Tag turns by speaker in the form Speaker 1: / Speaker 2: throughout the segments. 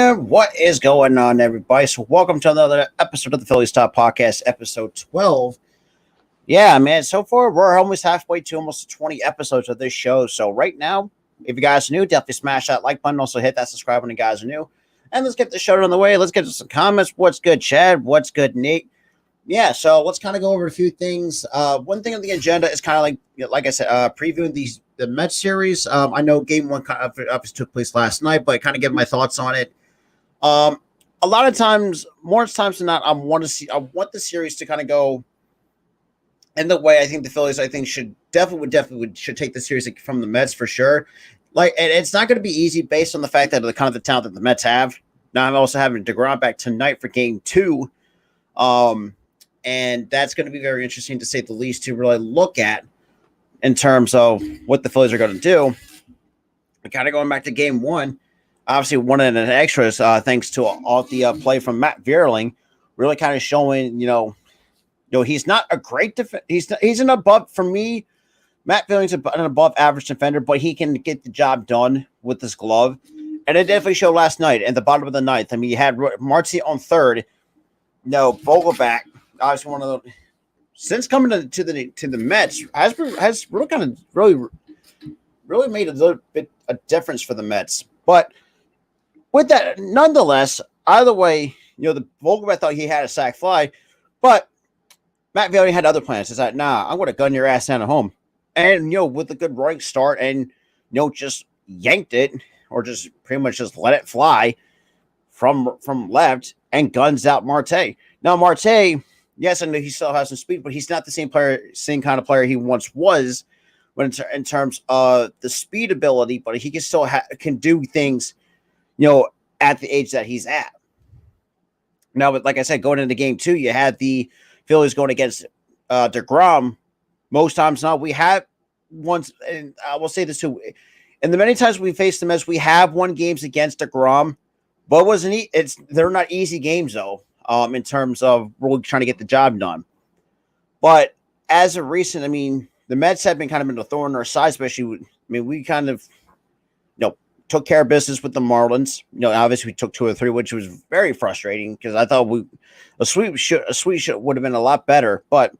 Speaker 1: And what is going on, everybody? So, welcome to another episode of the Phillies Top Podcast, episode 12. Yeah, man, so far we're almost halfway to almost 20 episodes of this show. So, right now, if you guys are new, definitely smash that like button. Also, hit that subscribe when you guys are new. And let's get the show on the way. Let's get to some comments. What's good, Chad? What's good, Nate? Yeah, so let's kind of go over a few things. One thing on the agenda is kind of like I said, previewing the Mets series. I know Game One kind of obviously took place last night, but kind of give my thoughts on it. A lot of times, more times than not, I want the series to kind of go in the way I think the Phillies, should definitely take the series from the Mets for sure. Like, and it's not going to be easy based on the fact that the kind of the talent that the Mets have. Now, I'm also having DeGrom back tonight for Game 2. And that's going to be very interesting, to say the least, to really look at in terms of what the Phillies are going to do. And kind of going back to Game 1, obviously one in an extras, thanks to all the play from Matt Vierling, really kind of showing, he's not a great he's an above, for me, Matt Vierling's an above average defender, but he can get the job done with this glove. And it definitely showed last night at the bottom of the ninth. I mean, you had Marcy on third, Vogelback. Obviously, one of the since coming to the Mets has really kind of really made a little bit a difference for the Mets. But with that, nonetheless, either way, the Vogelback thought he had a sac fly, but Matt Vierling had other plans. It's like, nah, I'm going to gun your ass down at home, and with a good running start, and just yanked it, or just pretty much just let it fly from left and guns out Marte. Now Marte. Yes, I know he still has some speed, but he's not the same kind of player he once was when in terms of the speed ability, but he can still can do things, at the age that he's at. Now, but like I said, going into Game 2, you had the Phillies going against DeGrom. Most times now, we have once, and I will say this too, and the many times we faced them as we have won games against DeGrom, but they're not easy games though. In terms of really trying to get the job done. But as of recent, the Mets have been kind of in the thorn in our side, especially, we kind of, took care of business with the Marlins. Obviously we took 2 or 3, which was very frustrating because I thought a sweep would have been a lot better. But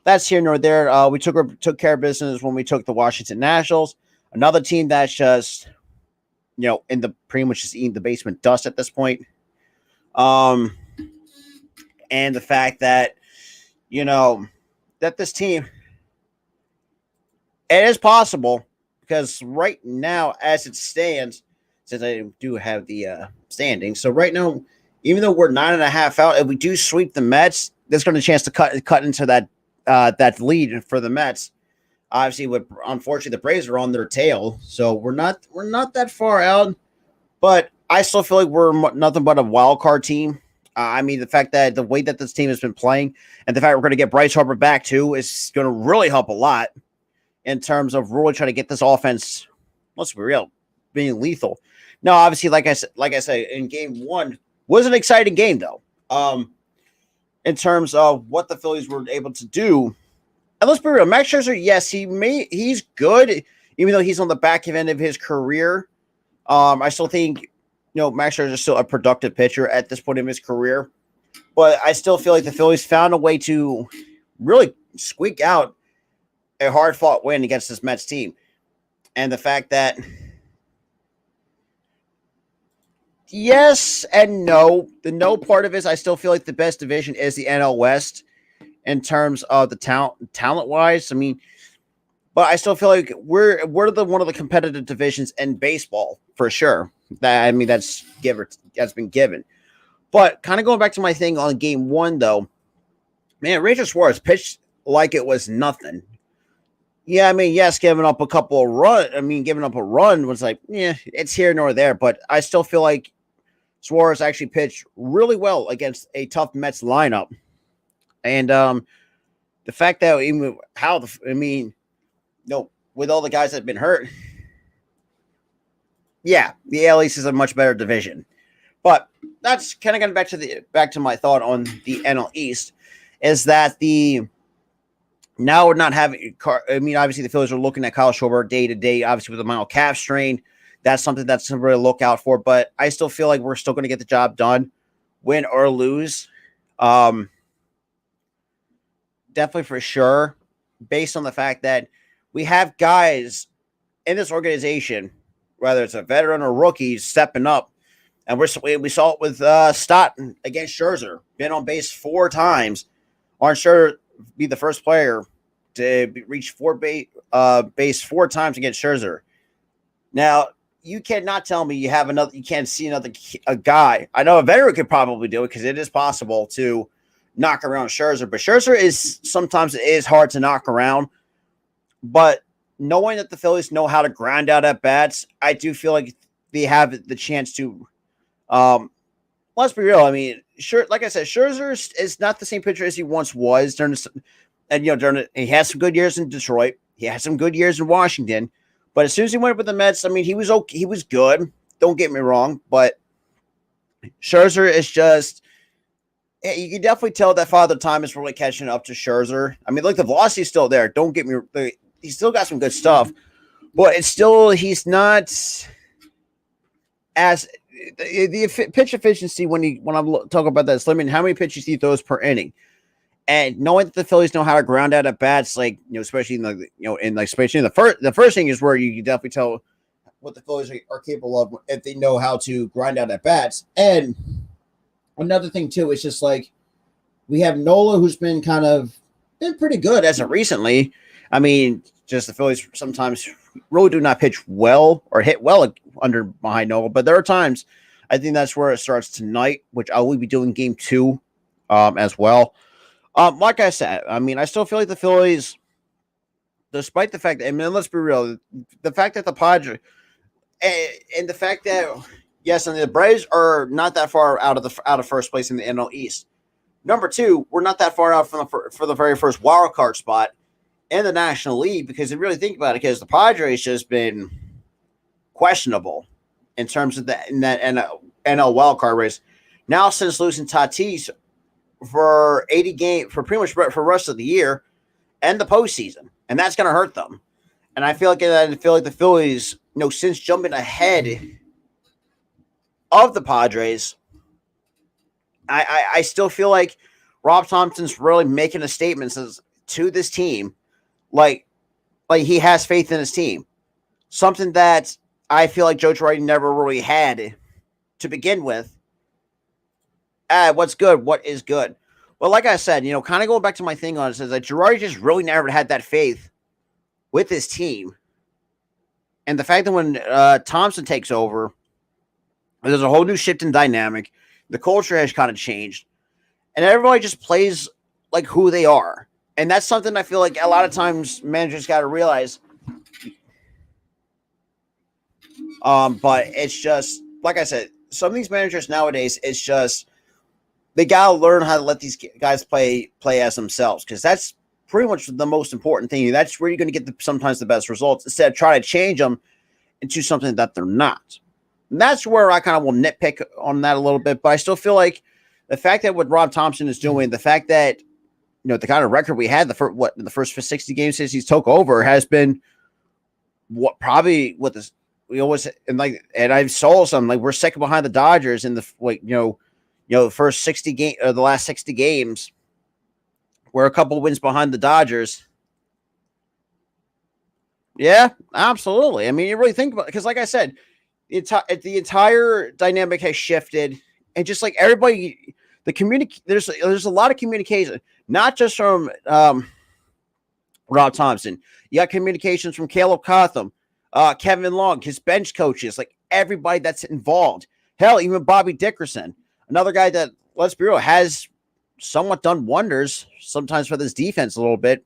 Speaker 1: that's here nor there. We took care of business when we took the Washington Nationals, another team that's just, in the pretty much just eating the basement dust at this point. And the fact that, that this team, it is possible, because right now, as it stands, since I do have the standings, so right now, even though we're 9.5 out, if we do sweep the Mets, there's going to be a chance to cut into that lead for the Mets. Obviously, unfortunately, the Braves are on their tail, so we're not that far out, but I still feel like we're nothing but a wild card team. The fact that the way that this team has been playing, and the fact we're going to get Bryce Harper back too, is going to really help a lot in terms of really trying to get this offense, let's be real, being lethal. Now, obviously, like I said, in Game 1 was an exciting game though. In terms of what the Phillies were able to do, and let's be real, Max Scherzer, yes, he's good, even though he's on the back end of his career. I still think. Max Scherzer is still a productive pitcher at this point in his career. But I still feel like the Phillies found a way to really squeak out a hard-fought win against this Mets team. And the fact that, yes and no. The no part of it is I still feel like the best division is the NL West in terms of the talent-wise. But I still feel like we're one of the competitive divisions in baseball for sure. That's been given. But kind of going back to my thing on Game 1 though, man, Ranger Suarez pitched like it was nothing. Yeah, yes, giving up a run was like, it's here nor there. But I still feel like Suarez actually pitched really well against a tough Mets lineup, and the fact that with all the guys that have been hurt, yeah, the AL East is a much better division. But that's kind of getting back to my thought on the NL East, is that now we're not having. Obviously the Phillies are looking at Kyle Schwarber day to day, obviously with the mild calf strain. that's something that's to really look out for. But I still feel like we're still going to get the job done, win or lose. Definitely for sure, based on the fact that we have guys in this organization, whether it's a veteran or rookie, stepping up. And we saw it with Stott against Scherzer. Been on base 4 times. Aren't sure be the first player to reach base 4 times against Scherzer. Now, you cannot tell me you have another. You can't see a guy. I know a veteran could probably do it because it is possible to knock around Scherzer, but Scherzer is sometimes it is hard to knock around. But knowing that the Phillies know how to grind out at bats, I do feel like they have the chance to. Let's be real. I mean, like I said, Scherzer is not the same pitcher as he once was he had some good years in Detroit. He had some good years in Washington. But as soon as he went up with the Mets, I mean, he was okay. He was good. Don't get me wrong, but Scherzer is just. You can definitely tell that Father Time is really catching up to Scherzer. I mean, look, the velocity is still there. Don't get me. He's still got some good stuff, but he's not as the pitch efficiency when I'm talking about that slimming. How many pitches he throws per inning? And knowing that the Phillies know how to ground out at bats, especially especially in the first thing is where you can definitely tell what the Phillies are capable of if they know how to grind out at bats. And another thing too is just like we have Nola, who's been pretty good as of recently. I mean, just the Phillies sometimes really do not pitch well or hit well behind Nola, but there are times I think that's where it starts tonight, which I will be doing game 2 as well. Like I said, I mean, I still feel like the Phillies, despite the fact that, I mean, let's be real, the fact that the Padres and the fact that, yes, and the Braves are not that far out of first place in the NL East. Number 2, we're not that far out for the very first wild card spot in the National League, because if you really think about it, because the Padres just been questionable in terms of in that NL wild card race. Now, since losing Tatis for 80 games for pretty much for the rest of the year and the postseason, and that's going to hurt them. And I feel like the Phillies, since jumping ahead of the Padres, I still feel like Rob Thompson's really making a statement to this team, like he has faith in his team, something that I feel like Joe Girardi never really had to begin with. What's good? What is good? Well, like I said, kind of going back to my thing on it, is that Girardi just really never had that faith with his team. And the fact that when Thompson takes over, there's a whole new shift in dynamic. The culture has kind of changed. And everybody just plays like who they are. And that's something I feel like a lot of times managers got to realize. But it's just, like I said, some of these managers nowadays, it's just, they got to learn how to let these guys play as themselves, because that's pretty much the most important thing. That's where you're going to get sometimes the best results, instead of trying to change them into something that they're not. And that's where I kind of will nitpick on that a little bit. But I still feel like the fact that what Rob Thompson is doing, the fact that, the kind of record we had the first 60 games since he's took over has been we always, and I saw some, we're second behind the Dodgers in the the first 60 game or the last 60 games. We're a couple wins behind the Dodgers. Yeah, absolutely. I mean, you really think about it, because like I said, the entire dynamic has shifted, and just like everybody, there's a lot of communication, not just from Rob Thompson. You got communications from Caleb Cotham, Kevin Long, his bench coaches, like everybody that's involved. Hell, even Bobby Dickerson, another guy that, let's be real, has somewhat done wonders sometimes for this defense a little bit.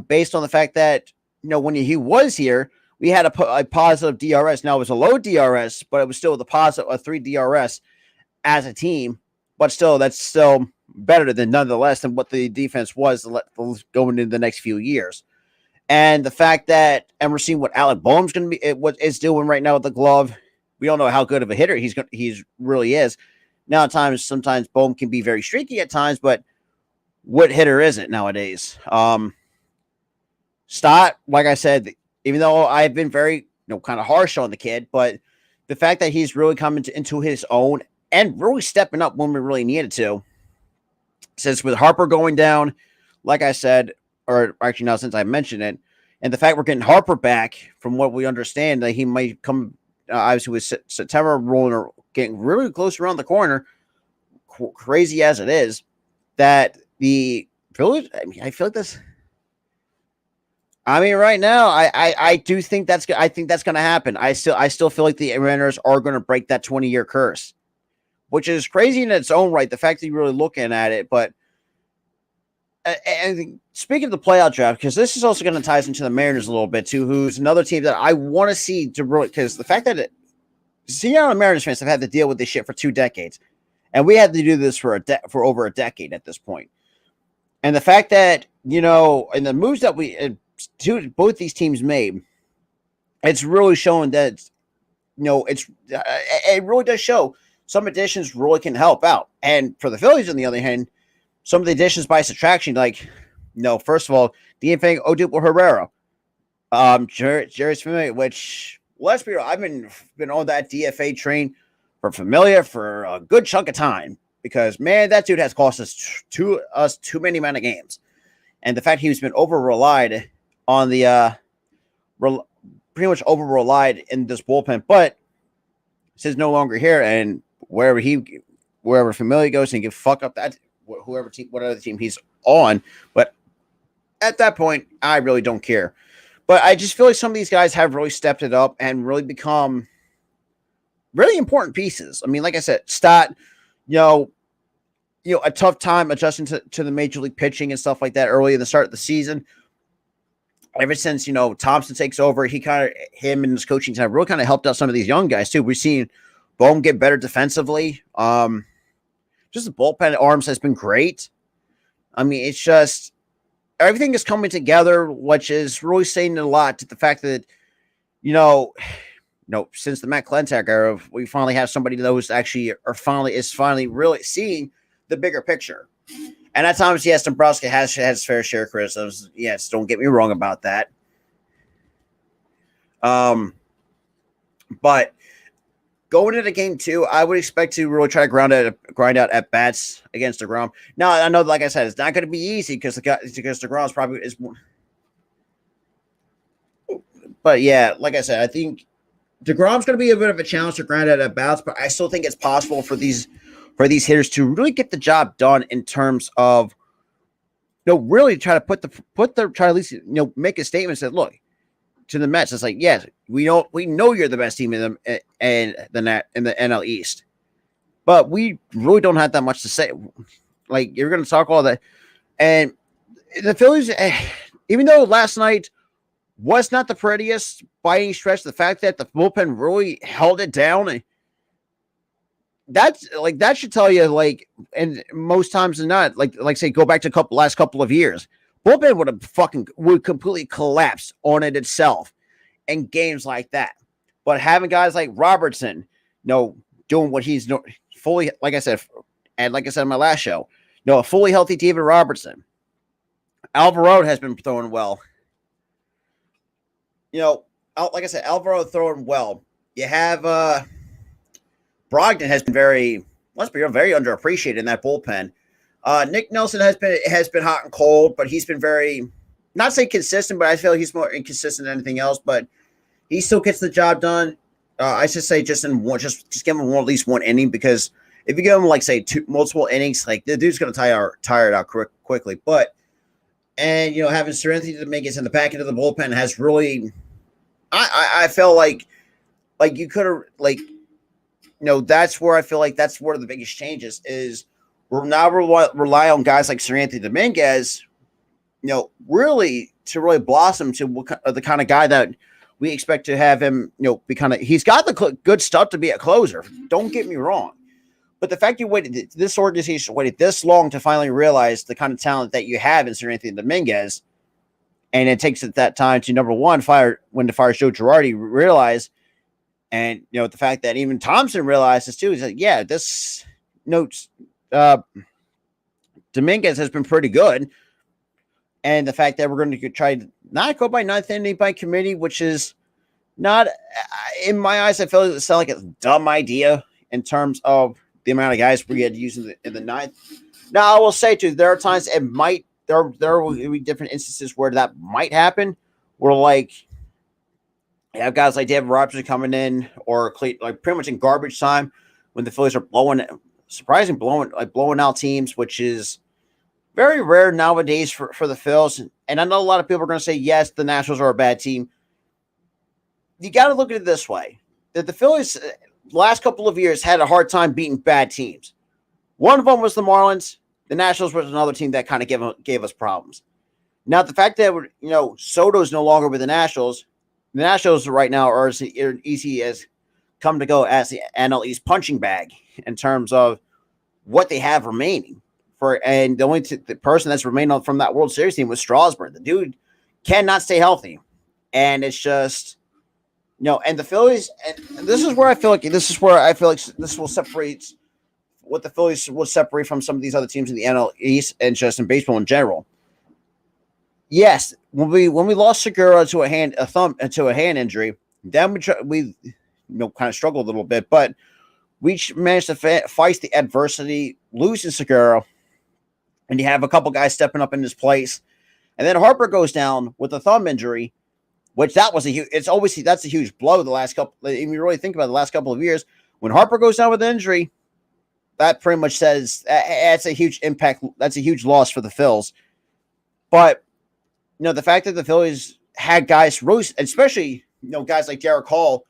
Speaker 1: Based on the fact that, when he was here, we had a positive DRS. Now it was a low DRS, but it was still a 3 DRS as a team. But still, that's still better than nonetheless than what the defense was going into the next few years. And the fact that, and we're seeing what Alec Boehm's going to be, what is doing right now with the glove. We don't know how good of a hitter he's really is. Now, sometimes Boehm can be very streaky at times, but what hitter is it nowadays? Stott, like I said, even though I've been very kind of harsh on the kid, but the fact that he's really coming into his own and really stepping up when we really needed to. Since with Harper going down, like I said, or actually now since I mentioned it, and the fact we're getting Harper back, from what we understand, that he might come, obviously with September rolling or getting really close around the corner, crazy as it is, that the Phillies, I feel like this. Right now, I do think that's going to happen. I still feel like the Mariners are going to break that 20-year curse, which is crazy in its own right. The fact that you're really looking at it, but and speaking of the playoff draft, because this is also going to tie us into the Mariners a little bit too, who's another team that I want to see to really, because the fact that Seattle Mariners fans have had to deal with this shit for 2 decades, and we had to do this for over a decade at this point, and the fact that and the moves that both these teams made, it's really showing that it really does show some additions really can help out. And for the Phillies, on the other hand, some of the additions by subtraction, like, first of all, DFA Odubel Herrera, Jerry's Familia, which, let's be real, I've been on that DFA train for Familia for a good chunk of time, because, man, that dude has cost us too many amount of games. And the fact he's been over-relied on the pretty much over-relied in this bullpen, but since no longer here, and wherever Familia goes, and he can fuck up that whatever team he's on. But at that point, I really don't care. But I just feel like some of these guys have really stepped it up and really become really important pieces. Like I said, Stott, a tough time adjusting to the major league pitching and stuff like that early in the start of the season. Ever since, Thompson takes over, him and his coaching team have really kind of helped out some of these young guys too. We've seen Bohm get better defensively. Just the bullpen arms has been great. It's just everything is coming together, which is really saying a lot to the fact that, since the Matt Klentak era, we finally have somebody that was actually, is finally really seeing the bigger picture. And at times, yes, Dombrowski has had his fair share of criticisms. Yes, don't get me wrong about that. But going into game 2, I would expect to really try to grind out at bats against DeGrom. Now, I know, like I said, it's not going to be easy because DeGrom's probably is. But yeah, like I said, I think DeGrom's going to be a bit of a challenge to grind out at bats, but I still think it's possible for these hitters to really get the job done in terms of, really try to try to at least, make a statement that, look, to the Mets, it's like, yes, we know you're the best team in the NL East, but we really don't have that much to say. Like, you're going to talk all that, and the Phillies, even though last night was not the prettiest by any stretch, the fact that the bullpen really held it down, that should tell you, and most times than not, say, go back to last couple of years, bullpen would completely collapse on it itself in games like that. But having guys like Robertson, doing what he's fully, like I said in my last show, a fully healthy David Robertson. Alvarado has been throwing well. Like I said, Alvarado throwing well. You have Brogdon has been very underappreciated in that bullpen. Nick Nelson has been hot and cold, but he's been very, not say consistent, but I feel like he's more inconsistent than anything else. But he still gets the job done. I should say just give him at least one inning, because if you give him multiple innings, the dude's going to tire it out quickly. But having Serenity Dominguez in the back end of the bullpen has really, I felt like you could have that's where I feel like that's one of the biggest changes is. We're now rely on guys like Serenity Dominguez, really to really blossom to the kind of guy that we expect to have him, be he's got the good stuff to be a closer. Don't get me wrong. But the fact this organization waited this long to finally realize the kind of talent that you have in Serenity Dominguez, and it takes it that time to, number one, fire Joe Girardi, realize, and, the fact that even Thompson realizes too, is that, yeah, this notes, Dominguez has been pretty good, and the fact that we're going to try not go by ninth inning by committee, which is Not in my eyes. I feel like it sounds like a dumb idea in terms of the amount of guys we had to use in the ninth. Now, I will say too, there are times it might there will be different instances where that might happen, where like you have guys like David Robertson coming in or like pretty much in garbage time when the Phillies are blowing out teams, which is very rare nowadays for the Phils. And I know a lot of people are going to say yes, the Nationals are a bad team. You got to look at it this way: that the Phillies last couple of years had a hard time beating bad teams. One of them was the Marlins. The Nationals was another team that kind of gave us problems. Now, the fact that Soto's no longer with the Nationals right now are as easy as come to go as the NL East punching bag in terms of what they have remaining. And the only the person that's remained from that World Series team was Strasburg. The dude cannot stay healthy, and it's just and the Phillies. And this is where I feel like this will separate what the Phillies will separate from some of these other teams in the NL East and just in baseball in general. Yes, when we lost Segura to a hand injury, then we kind of struggled a little bit, but we managed to face the adversity, losing Segura, and you have a couple guys stepping up in his place, and then Harper goes down with a thumb injury, which that's a huge blow. The last couple, if you really think about the last couple of years, when Harper goes down with an injury, that pretty much says that's a huge impact. That's a huge loss for the Phils, but. The fact that the Phillies had guys, especially guys like Derek Hall,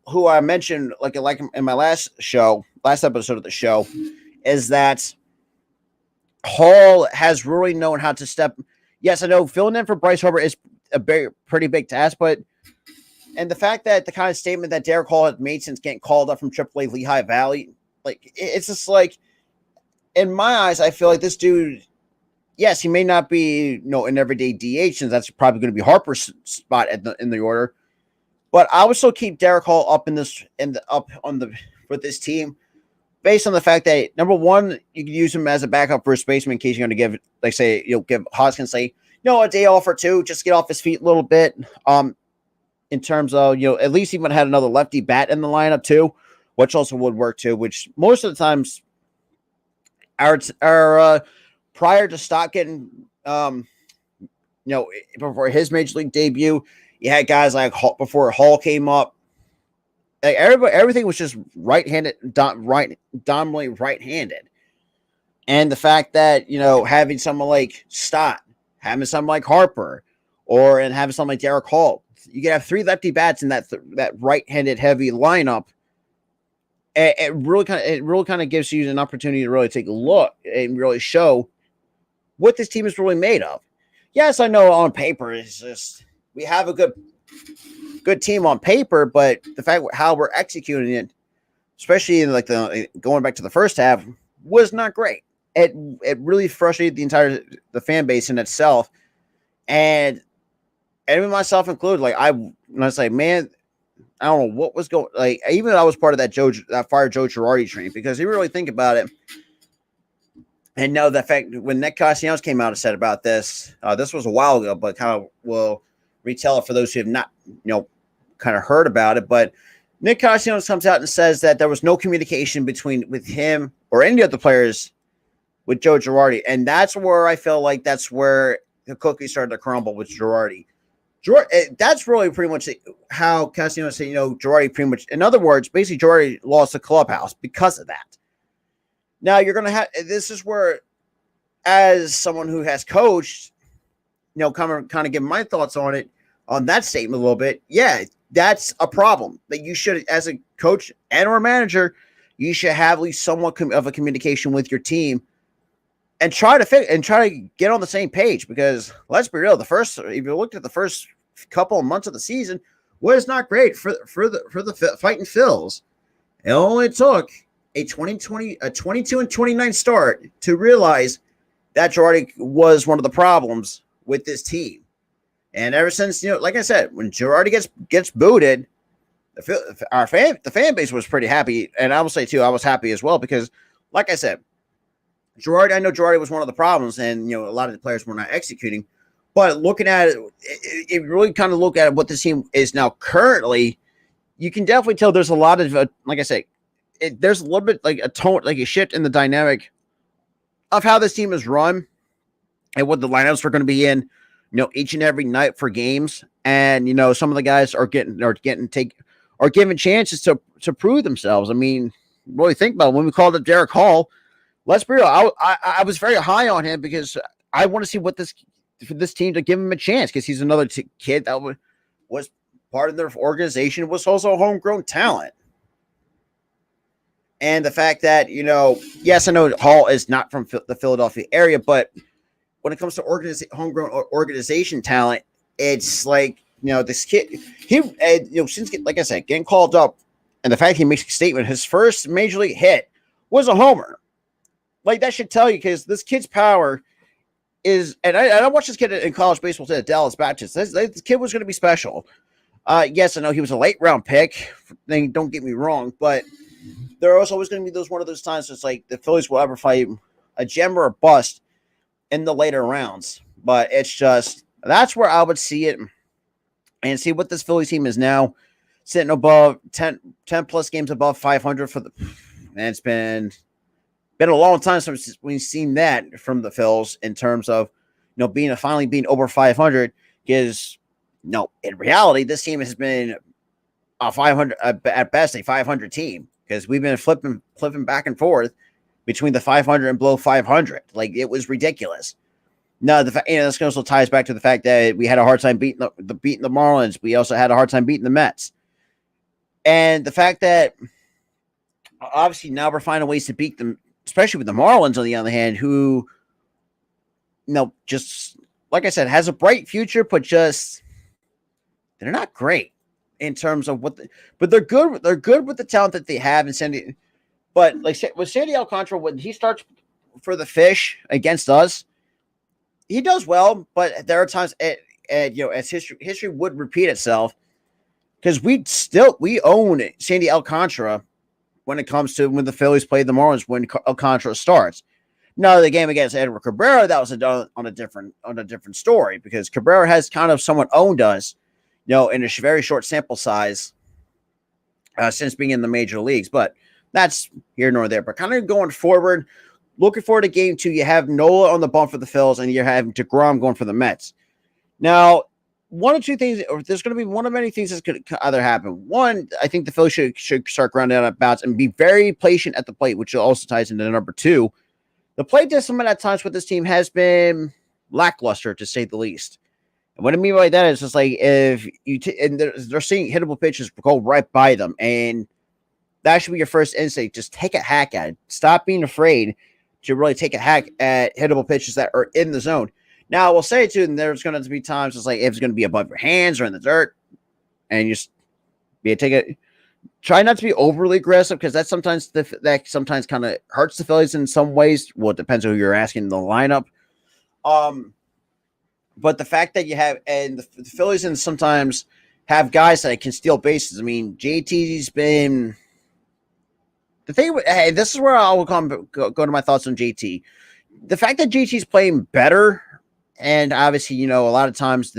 Speaker 1: who I mentioned like in my last episode of the show, is that Hall has really known how to step. Yes, I know filling in for Bryce Harper is a pretty big task, and the fact that the kind of statement that Derek Hall had made since getting called up from AAA Lehigh Valley, like it's just like, in my eyes, I feel like this dude. Yes, he may not be, an everyday DH, since that's probably going to be Harper's spot in the order. But I would still keep Derek Hall up with this team, based on the fact that number one, you can use him as a backup first baseman in case you're going to give Hoskins a day off or two, just get off his feet a little bit. In terms of at least even had another lefty bat in the lineup too, which also would work too. Which most of the times, our prior to Stock getting, before his major league debut, you had guys like before Hall came up. Like everything was just right-handed, dominantly right-handed. And the fact that having someone like Stott, having someone like Harper, and having someone like Derek Hall, you can have three lefty bats in that right-handed heavy lineup. It really kind of gives you an opportunity to really take a look and really show what this team is really made of. Yes, I know on paper it's just we have a good team on paper, but the fact how we're executing it, especially in going back to the first half, was not great. It really frustrated the fan base in itself, and even myself included. Like I was like, man, I don't know what was going. Like even I was part of that fire Joe Girardi train, because you really think about it. And no, the fact when Nick Castellanos came out and said about this, this was a while ago, but kind of will retell it for those who have not, kind of heard about it. But Nick Castellanos comes out and says that there was no communication with him or any of the players with Joe Girardi, and that's where I feel like that's where the cookie started to crumble with Girardi. That's really pretty much how Castellanos said, Girardi pretty much, in other words, basically Girardi lost the clubhouse because of that. Now you're going to have, this is where, as someone who has coached, kind of give my thoughts on that statement a little bit. Yeah, that's a problem that you should, as a coach and or manager, you should have at least somewhat of a communication with your team and try to get on the same page, because let's be real. If you looked at the first couple of months of the season, was not great for the fighting Phils. It only took a 22-29 start to realize that Girardi was one of the problems with this team. And ever since, like I said, when Girardi gets booted, the fan base was pretty happy. And I will say too, I was happy as well, because like I said, I know Girardi was one of the problems, and a lot of the players were not executing. But looking at it, it really kind of look at what this team is now currently, you can definitely tell there's a lot of, like I say, there's a little bit like a tone, like a shift in the dynamic of how this team is run and what the lineups are going to be in, each and every night for games. And, some of the guys are given chances to prove themselves. I mean, really think about it. When we called up Derek Hall, let's be real. I was very high on him because I want to see for this team to give him a chance because he's another kid that was part of their organization, was also a homegrown talent. And the fact that, yes, I know Hall is not from the Philadelphia area, but when it comes to homegrown organization talent, it's like, this kid, since, like I said, getting called up and the fact he makes a statement, his first major league hit was a homer. Like, that should tell you, because this kid's power is, and I watched this kid in college baseball today at Dallas Baptist. This kid was going to be special. Yes, I know he was a late round pick. Don't get me wrong, but there are always going to be one of those times it's like the Phillies will ever fight a gem or a bust in the later rounds. But it's just, that's where I would see it and see what this Phillies team is now, sitting above 10 plus games above 500 and it's been a long time since we've seen that from the Phils in terms of, finally being over 500, because in reality, this team has been a 500 at best, a 500 team, because we've been flipping back and forth between the 500 and below 500. Like, it was ridiculous. No, this also ties back to the fact that we had a hard time beating the Marlins. We also had a hard time beating the Mets, and the fact that obviously now we're finding ways to beat them, especially with the Marlins on the other hand, who, just like I said, has a bright future, but just they're not great in terms of but they're good. They're good with the talent that they have in Sandy. But like with Sandy Alcantara, when he starts for the Fish against us, he does well. But there are times, as history would repeat itself, because we own Sandy Alcantara when it comes to when the Phillies play the Marlins when Alcantara starts. Now, the game against Edward Cabrera, that was on a different story, because Cabrera has kind of somewhat owned us, in a very short sample size since being in the major leagues. But that's here nor there. But kind of going forward, looking forward to game 2, you have Nola on the bump for the Phils, and you're having DeGrom going for the Mets. Now, one or two things, or there's going to be one of many things that could either happen. One, I think the Phillies should start grounding out at bats and be very patient at the plate, which also ties into number 2. The plate discipline at times with this team has been lackluster, to say the least. And what I mean by that is just like, if you and they're seeing hittable pitches go right by them, and that should be your first instinct. Just take a hack at it. Stop being afraid to really take a hack at hittable pitches that are in the zone. Now, I will say, too, and there's going to be times it's like if it's going to be above your hands or in the dirt, and you just try not to be overly aggressive, because that sometimes kind of hurts the Phillies in some ways. Well, it depends on who you're asking in the lineup. But the fact that you have, and the Phillies and sometimes have guys that can steal bases. I mean, JT's been the thing. Hey, this is where I will go to my thoughts on JT. The fact that JT's playing better, and obviously, a lot of times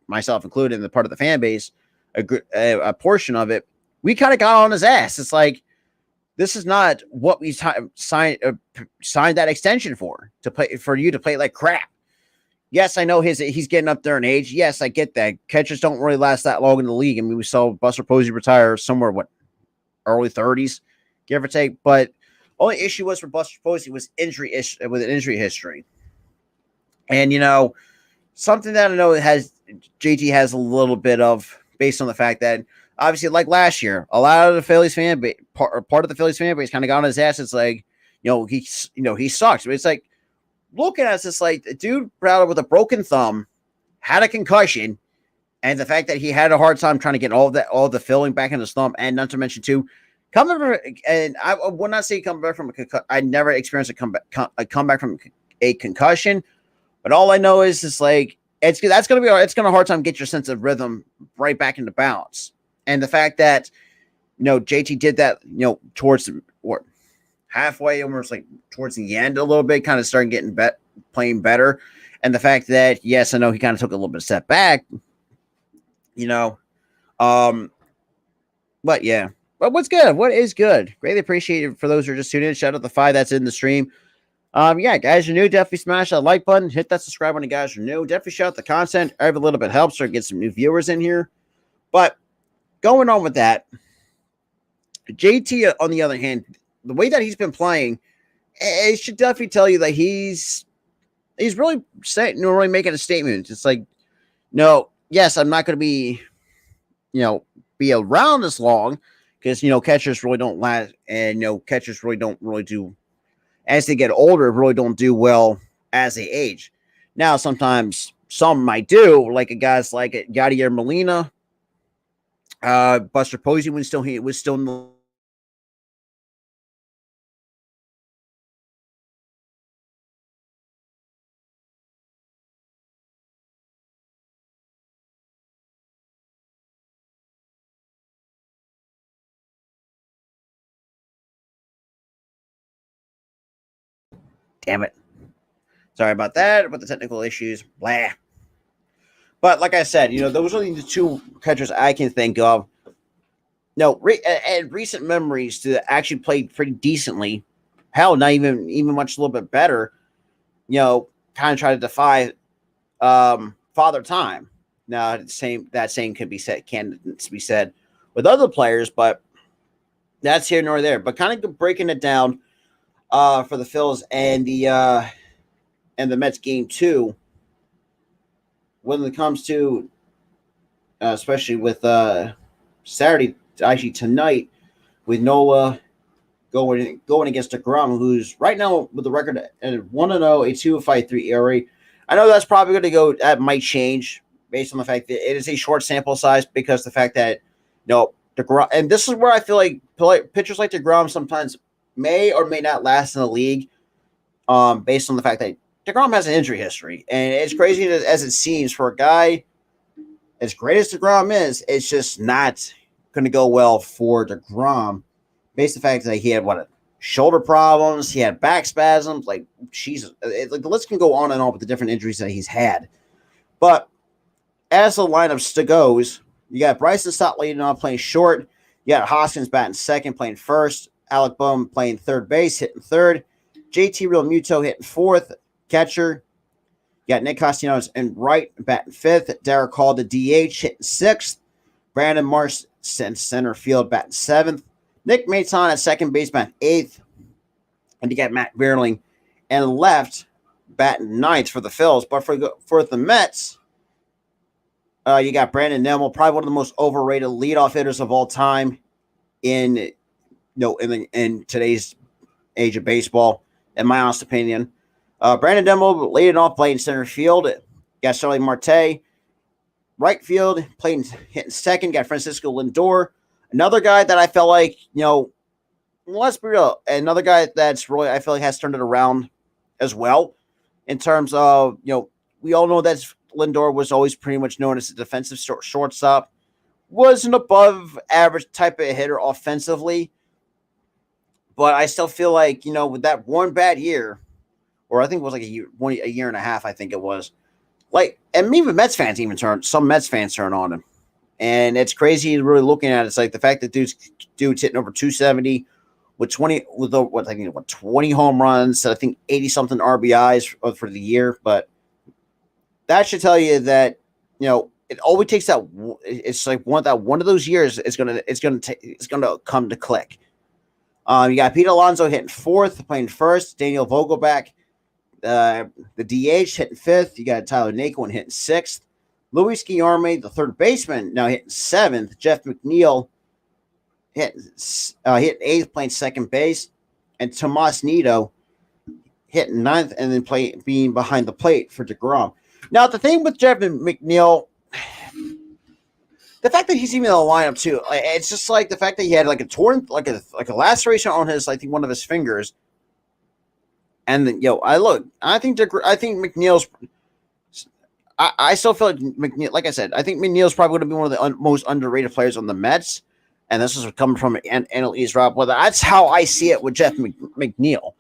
Speaker 1: myself included, in the part of the fan base, a portion of it, we kind of got on his ass. It's like, this is not what we signed that extension for you to play like crap. Yes, I know he's getting up there in age. Yes, I get that. Catchers don't really last that long in the league. I mean, we saw Buster Posey retire somewhere, early 30s, give or take. But only issue was for Buster Posey was with an injury history. And, something that I know JT has a little bit of, based on the fact that, obviously, like last year, a lot of the Phillies fan base, part of the Phillies fan base, kind of got on his ass. It's like, he sucks. But it's like, looking at this, like, the dude with a broken thumb had a concussion, and the fact that he had a hard time trying to get all the filling back in his thumb, and not to mention too, and I would not say coming back from a concussion. I never experienced a comeback from a concussion, but all I know is it's like it's going to hard time get your sense of rhythm right back into balance, and the fact that JT did that towards halfway, almost like towards the end a little bit, kind of starting getting playing better. And the fact that, yes, I know he kind of took a little bit of step back, you know. But yeah. But what's good? What is good? Greatly appreciated for those who are just tuning in. Shout out the 5 that's in the stream. Yeah, guys, you're new. Definitely smash that like button. Hit that subscribe button, guys. You're new. Definitely shout out the content. Every little bit helps or get some new viewers in here. But going on with that, JT, on the other hand, the way that he's been playing, it should definitely tell you that he's really saying, really making a statement. It's like, no, yes, I'm not going to be, be around as long because, catchers really don't last, and, catchers really don't really do, as they get older, really don't do well as they age. Now, sometimes some might do, like guys like Yadier Molina, Buster Posey was still in the damn it. Sorry about that, about the technical issues. Blah. But like I said, those are the 2 catchers I can think of. No, and recent memories to actually play pretty decently. Hell, not even much a little bit better. Kind of try to defy Father Time. Now, that same can be said with other players, but that's here nor there. But kind of breaking it down for the Phillies and the Mets game 2, when it comes to especially with Saturday, actually tonight, with Nola going against DeGrom, who's right now with the record at 1-0, a 2.53 ERA. I know that's probably going to go. That might change based on the fact that it is a short sample size, because the fact that DeGrom, and this is where I feel like pitchers like DeGrom sometimes may or may not last in the league, based on the fact that DeGrom has an injury history, and it's crazy as it seems for a guy as great as DeGrom is. It's just not going to go well for DeGrom, based on the fact that he had shoulder problems, he had back spasms. Like, Jesus, the list can go on and on with the different injuries that he's had. But as the lineup goes, you got Bryson Stott leading off, playing short. You got Hoskins batting second, playing first. Alec Boehm playing third base, hitting third. JT Realmuto hitting fourth, catcher. You got Nick Castellanos in right, batting fifth. Derek Hall, the DH, hitting sixth. Brandon Marsh, center field, batting seventh. Nick Maton at second base, batting eighth. And you got Matt Beerling and left, batting ninth for the Phillies. But for the Mets, you got Brandon Nemo, probably one of the most overrated leadoff hitters of all time in today's age of baseball, in my honest opinion. Brandon Nemo leading off, playing center field. Got Charlie Marte, right field, hitting second. Got Francisco Lindor, another guy that I felt like, let's be real, another guy that's really, I feel like, has turned it around as well, in terms of, we all know that Lindor was always pretty much known as a defensive shortstop, was an above average type of hitter offensively, but I still feel like, with that one bad year, or I think it was like a year and a half, I think it was, like, and even some Mets fans turn on him. And it's crazy really looking at it. It's like the fact that dude's hitting over 270 with 20 home runs, I think 80 something RBIs for the year. But that should tell you that, it always takes that. It's like one of those years it's gonna come to click. You got Pete Alonso hitting fourth, playing first. Daniel Vogelback, the DH, hitting fifth. You got Tyler Naquin hitting sixth. Luis Guillorme, the third baseman, now hitting seventh. Jeff McNeil hitting eighth, playing second base. And Tomas Nido hitting ninth, and then being behind the plate for DeGrom. Now, the thing with Jeff McNeil, the fact that he's even in the lineup too, it's just like the fact that he had like a laceration on his, I think, one of his fingers. And then, I think McNeil's. I still feel like McNeil, like I said, I think McNeil's probably going to be one of the most underrated players on the Mets. And this is coming from an analyst, Rob. Well, that's how I see it with Jeff McNeil.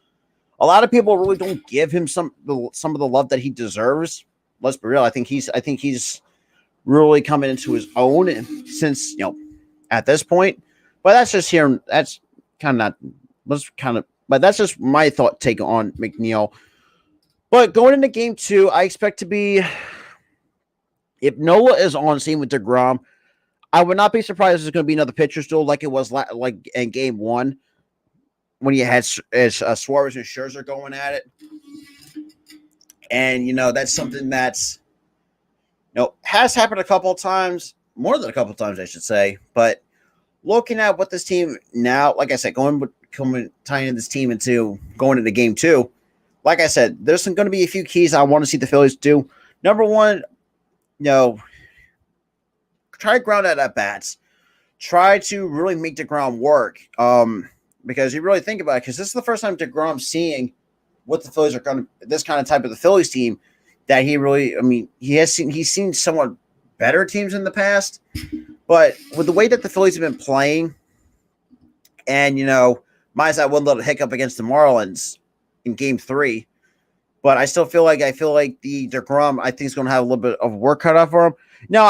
Speaker 1: A lot of people really don't give him some of the love that he deserves. Let's be real. I think he's really coming into his own since at this point. But that's just here. That's kind of not. Let's kind of. But that's just my take on Mcneil. But going into game 2, I expect to be. If Nola is on scene with DeGrom, I would not be surprised if there's going to be another pitcher duel like it was like in game 1 when you had Suarez and Scherzer going at it. And that's something that's has happened a couple of times, more than a couple of times, I should say. But looking at what this team now, like I said, tying this team into going into game 2, like I said, there's going to be a few keys I want to see the Phillies do. Number one, try to ground out at bats. Try to really make DeGrom work. Because you really think about it, because this is the first time DeGrom's seeing what the Phillies are going to, this kind of type of the Phillies team that he's seen somewhat better teams in the past. But with the way that the Phillies have been playing, and, minus that one little hiccup against the Marlins in game 3, but I still feel like the DeGrom, I think, is going to have a little bit of work cut out for him. No,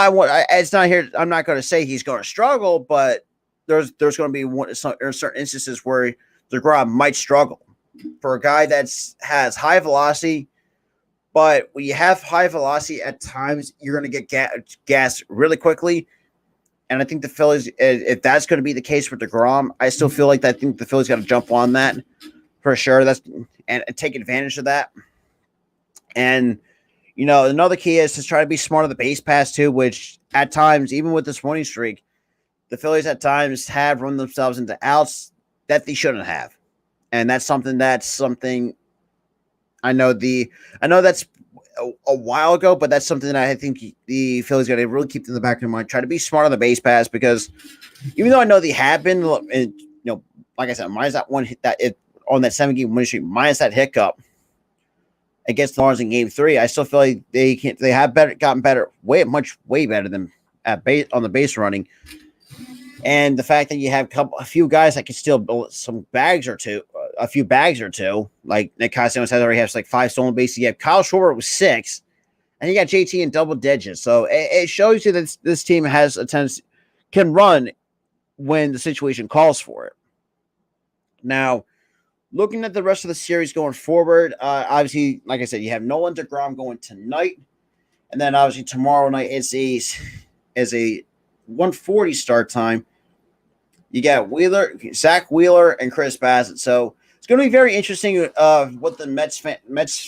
Speaker 1: it's not here. I'm not going to say he's going to struggle, but there's going to be certain instances where DeGrom might struggle. For a guy that has high velocity, but when you have high velocity, at times you're going to get gas really quickly. And I think the Phillies, if that's going to be the case with DeGrom, I still feel like I think the Phillies got to jump on that for sure. And take advantage of that. And another key is to try to be smart on the base pass too, which at times, even with this winning streak, the Phillies at times have run themselves into outs that they shouldn't have. And that's something I know that's a while ago, but that's something that I think the Phillies got to really keep in the back of their mind. Try to be smart on the base pass, because even though I know they have been, and like I said, minus that one hit on that 7-game winning streak, minus that hiccup against the Marlins in game 3, I still feel like they have gotten better, way better than on the base running. And the fact that you have a few guys that can steal some bags or two, like Nick Castellanos already has like 5 stolen bases. You have Kyle Schwarber with 6, and you got JT in double digits. So it shows you that this team has a tendency, can run when the situation calls for it. Now, looking at the rest of the series going forward, obviously, like I said, you have Nolan DeGrom going tonight, and then obviously tomorrow night is a 1:40 start time. You got Zach Wheeler, and Chris Bassett. So it's going to be very interesting what the Mets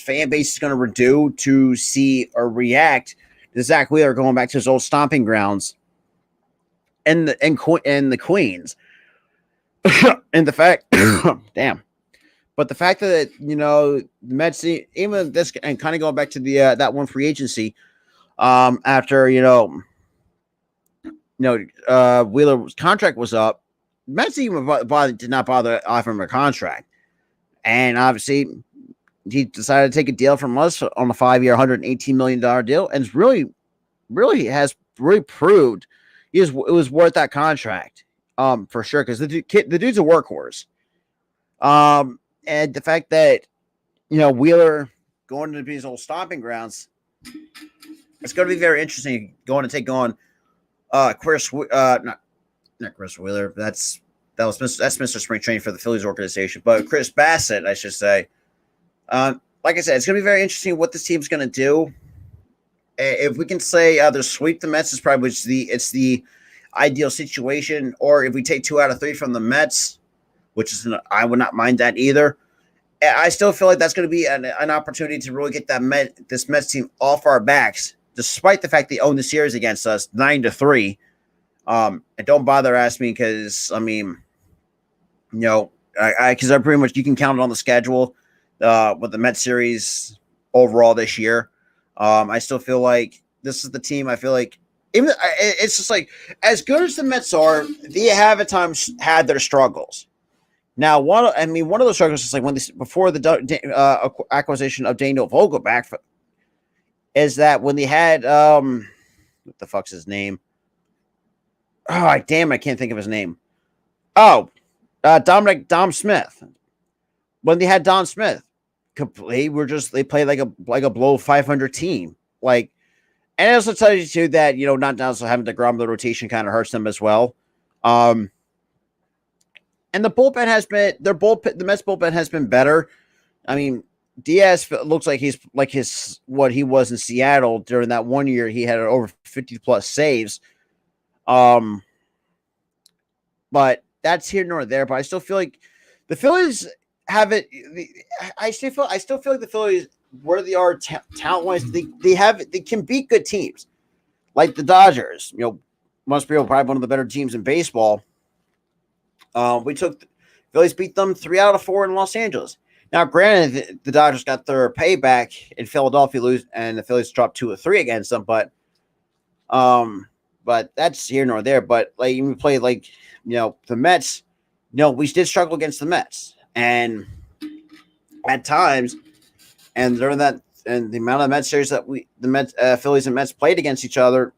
Speaker 1: fan base is going to do to see or react to Zach Wheeler going back to his old stomping grounds and the Queens. And the fact, damn. But the fact that, the Mets, even this, and kind of going back to the that one free agency, after, Wheeler's contract was up, Mets even did not bother offering him a contract. And obviously, he decided to take a deal from us on a 5-year, $118 million deal, and really has proved it was worth that contract, for sure, because the dude's a workhorse. And the fact that, Wheeler going to his old stomping grounds, it's going to be very interesting going to take on not Chris Wheeler. That's Mr. Spring Training for the Phillies organization, but Chris Bassett, I should say. Like I said, it's going to be very interesting what this team's going to do. If we can say either sweep the Mets, is probably it's the ideal situation, or if we take 2 out of 3 from the Mets, which is I would not mind that either. I still feel like that's going to be an opportunity to really get this Mets team off our backs, despite the fact they own the series against us 9-3. And don't bother asking me, because because I pretty much, you can count it on the schedule with the Mets series overall this year. I still feel like this is the team. I feel like it's just like, as good as the Mets are, they have at times had their struggles. Now, one of those struggles is like before the acquisition of Daniel Vogelbach, is that when they had what the fuck's his name? Oh, damn! I can't think of his name. Oh, Dom Smith. When they had Don Smith, they played like a below 500 team. Like, and it also tells you too that not also having the ground the rotation kind of hurts them as well. And the bullpen has been the Mets bullpen has been better. I mean, Diaz looks like he's like what he was in Seattle during that 1 year. He had over 50 plus saves. But that's here nor there. But I still feel like the Phillies have it. I still feel like the Phillies, where they are talent wise, they can beat good teams like the Dodgers. Must be probably one of the better teams in baseball. Phillies beat them 3 out of 4 in Los Angeles. Now, granted, the Dodgers got their payback in Philadelphia, and the Phillies dropped 2 or 3 against them. But that's here nor there. But like we played the Mets. We did struggle against the Mets, and at times, and during that, and the amount of Mets series that Phillies and Mets played against each other,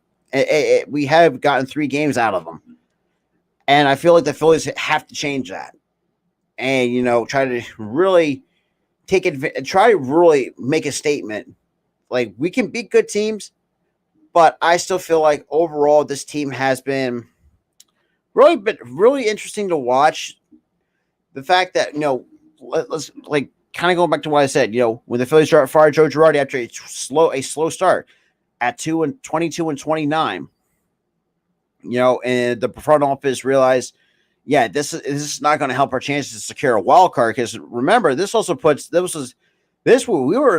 Speaker 1: we have gotten 3 games out of them, and I feel like the Phillies have to change that, and try to really try to really make a statement. Like, we can beat good teams, but I still feel like overall this team has been really interesting to watch. The fact that let's kind of going back to what I said. When the Phillies fired Joe Girardi after a slow start at 22 and 29. And the front office realized, this is not going to help our chances to secure a wild card. Because remember, we were in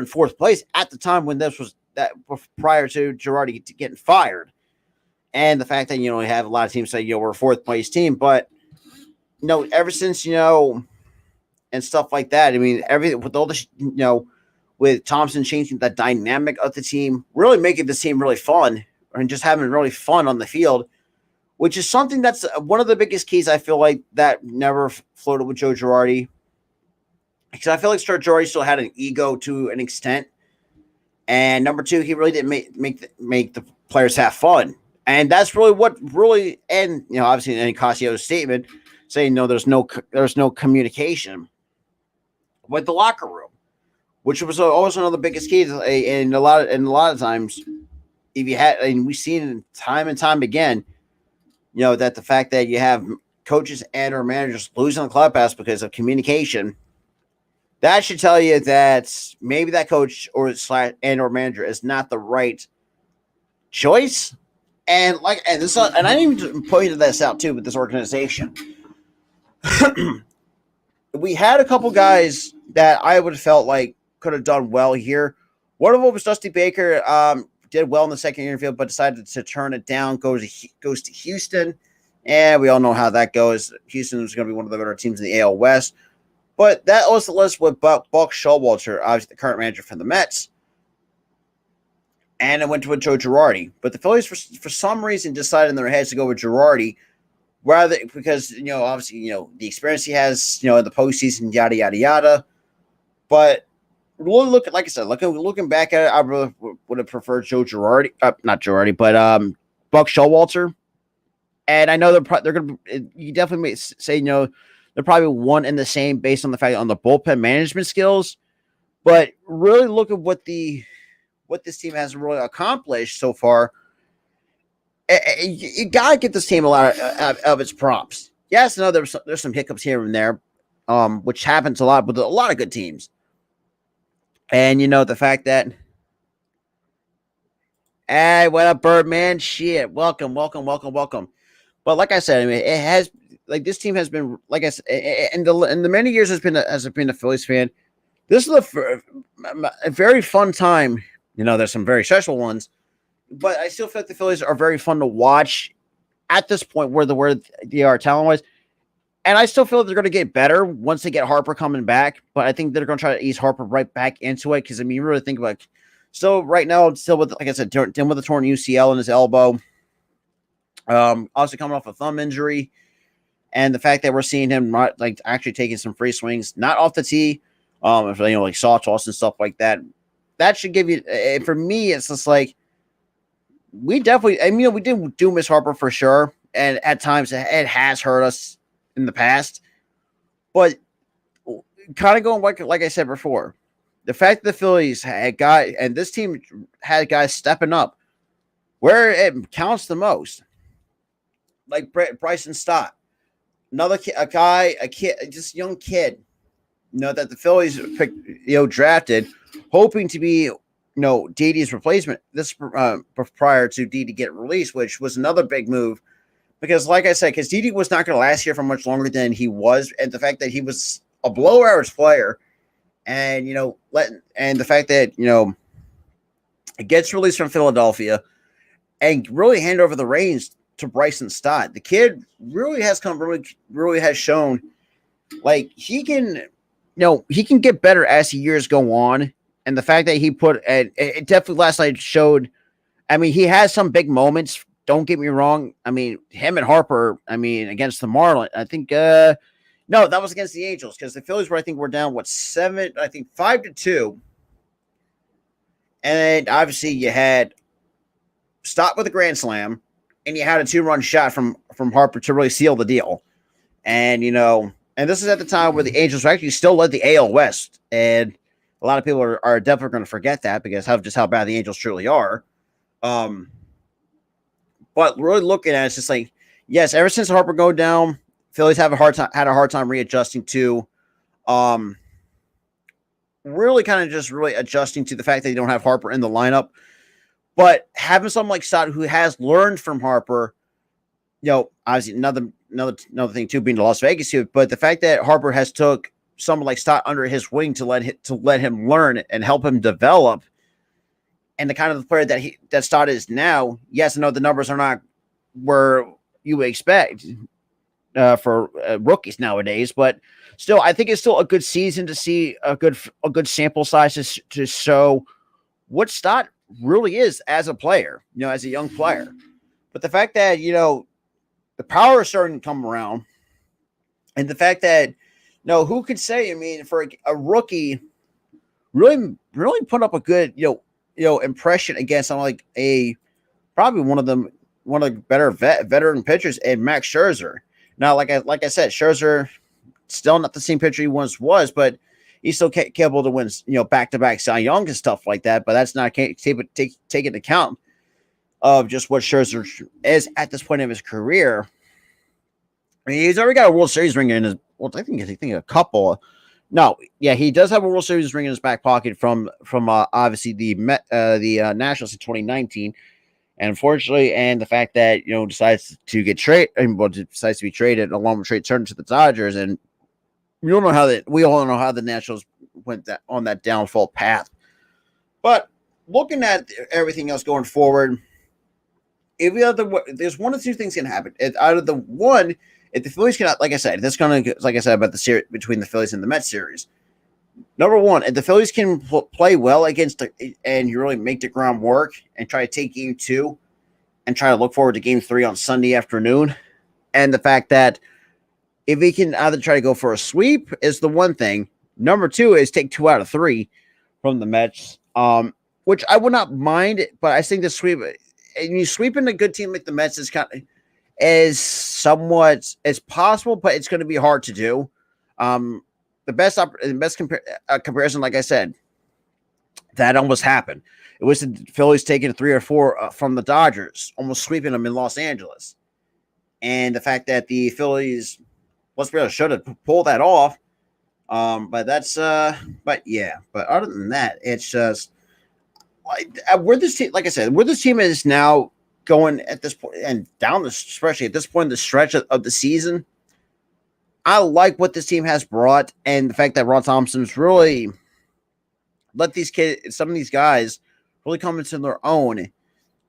Speaker 1: 4th place at the time when prior to Girardi getting fired. And the fact that, we have a lot of teams say, we're a 4th place team. But, ever since, and stuff like that, I mean, everything with all the, with Thompson changing the dynamic of the team, really making the team really fun and just having really fun on the field, which is something that's one of the biggest keys I feel like that never floated with Joe Girardi. Because I feel like Girardi still had an ego to an extent. And number 2, he really didn't make the players have fun. And that's really and obviously in Casio's statement saying there's no communication with the locker room, which was always one of the biggest keys. And a lot of times, if you had, and we've seen it time and time again, that the fact that you have coaches and or managers losing the clubhouse because of communication, that should tell you that maybe that coach or manager is not the right choice. And I didn't even point this out too with this organization. We had a couple guys that I would have felt like could have done well here. One of them was Dusty Baker. Did well in the second year field, but decided to turn it down. Goes to Houston, and we all know how that goes. Houston is going to be one of the better teams in the AL West. But that was the list with Buck Showalter, obviously the current manager for the Mets. And it went to Joe Girardi. But the Phillies, for some reason, decided in their heads to go with Girardi, because obviously the experience he has in the postseason, yada yada yada. But really looking back at it, I really would have preferred Joe Girardi, not Girardi, but Buck Showalter. And I know they're going to. You definitely may say they're probably one and the same based on the fact on the bullpen management skills. But really look at what this team has really accomplished so far. You gotta give this team a lot of its props. Yes, no, there's some hiccups here and there, which happens a lot with a lot of good teams. And the fact that, hey, what up, Birdman? Shit, welcome. But like I said, I mean, it has this team has been, like I said, in the many years as I've been a Phillies fan, this is a very fun time. There's some very special ones, but I still feel like the Phillies are very fun to watch at this point where they are talent-wise. And I still feel like they're going to get better once they get Harper coming back, but I think they're going to try to ease Harper right back into it because, I mean, you really think about still right now, still with, like I said, dealing with a torn UCL in his elbow, also coming off a thumb injury, and the fact that we're seeing him actually taking some free swings, not off the tee, like saw toss and stuff like that. That should give you, for me, it's just like, we definitely, we do miss Harper for sure. And at times it has hurt us in the past, but kind of going like I said before, the fact that the Phillies had guys, and this team had guys stepping up where it counts the most, like Bryson Stott, another a kid, just a young kid, that the Phillies picked, drafted, hoping to be, Didi's replacement. This prior to Didi get released, which was another big move. Because, like I said, because Didi was not going to last here for much longer than he was, and the fact that he was a below average player, and and the fact that it gets released from Philadelphia, and really hand over the reins to Bryson Stott. The kid really has really has shown like he can, he can get better as the years go on, and the fact that he put it definitely last night showed. I mean, he has some big moments. Don't get me wrong. I mean, him and Harper, against the Marlins, I think, no, that was against the Angels because the Phillies were, I think, down, 5-2. And obviously you had Stott with a grand slam and you had a 2-run shot from Harper to really seal the deal. And, and this is at the time where the Angels actually still led the AL West. And a lot of people are definitely going to forget that because just how bad the Angels truly are. But really looking at it, it's just like, yes, ever since Harper go down, Phillies had a hard time readjusting to, really kind of just really adjusting to the fact that you don't have Harper in the lineup. But having someone like Stott who has learned from Harper, obviously another thing too being the Las Vegas here, but the fact that Harper has took someone like Stott under his wing to let him learn and help him develop. And the kind of player that Stott is now, yes, I know the numbers are not where you would expect for rookies nowadays, but still, I think it's still a good season to see a good sample size to show what Stott really is as a player, as a young player. But the fact that the power is starting to come around, and the fact that who could say? For a rookie, really put up a good impression against someone like probably one of the better veteran pitchers in Max Scherzer. Now, like I said, Scherzer still not the same pitcher he once was, but he's still capable to win back-to-back Cy Young and stuff like that. But that's not take into account of just what Scherzer is at this point of his career. He's already got a World Series ring in his. Well, I think a couple. No, yeah, he does have a World Series ring in his back pocket from obviously the Nationals in 2019, and unfortunately, and the fact that decides to get decides to be traded along with Trey Turner to the Dodgers, and we all know how the Nationals went on that downfall path. But looking at everything else going forward, there's one of two things can happen. Out of the one. If the Phillies cannot, like I said, about the series between the Phillies and the Mets series. Number one, if the Phillies can play well and you really make the groundwork and try to take game 2 and try to look forward to game 3 on Sunday afternoon, and the fact that if he can either try to go for a sweep is the one thing. Number 2 is take 2 out of 3 from the Mets, which I would not mind, but I think the sweep, and you sweeping a good team like the Mets is somewhat as possible, but it's going to be hard to do. The best comparison, like I said, that almost happened. It was the Phillies taking 3 or 4 from the Dodgers, almost sweeping them in Los Angeles. And the fact that the Phillies, should have pulled that off. But that's, but other than that, it's just where this team, like I said, where this team is now going at this point and especially at this point in the stretch of the season. I like what this team has brought, and the fact that Ron Thompson's really let some of these guys really come into their own,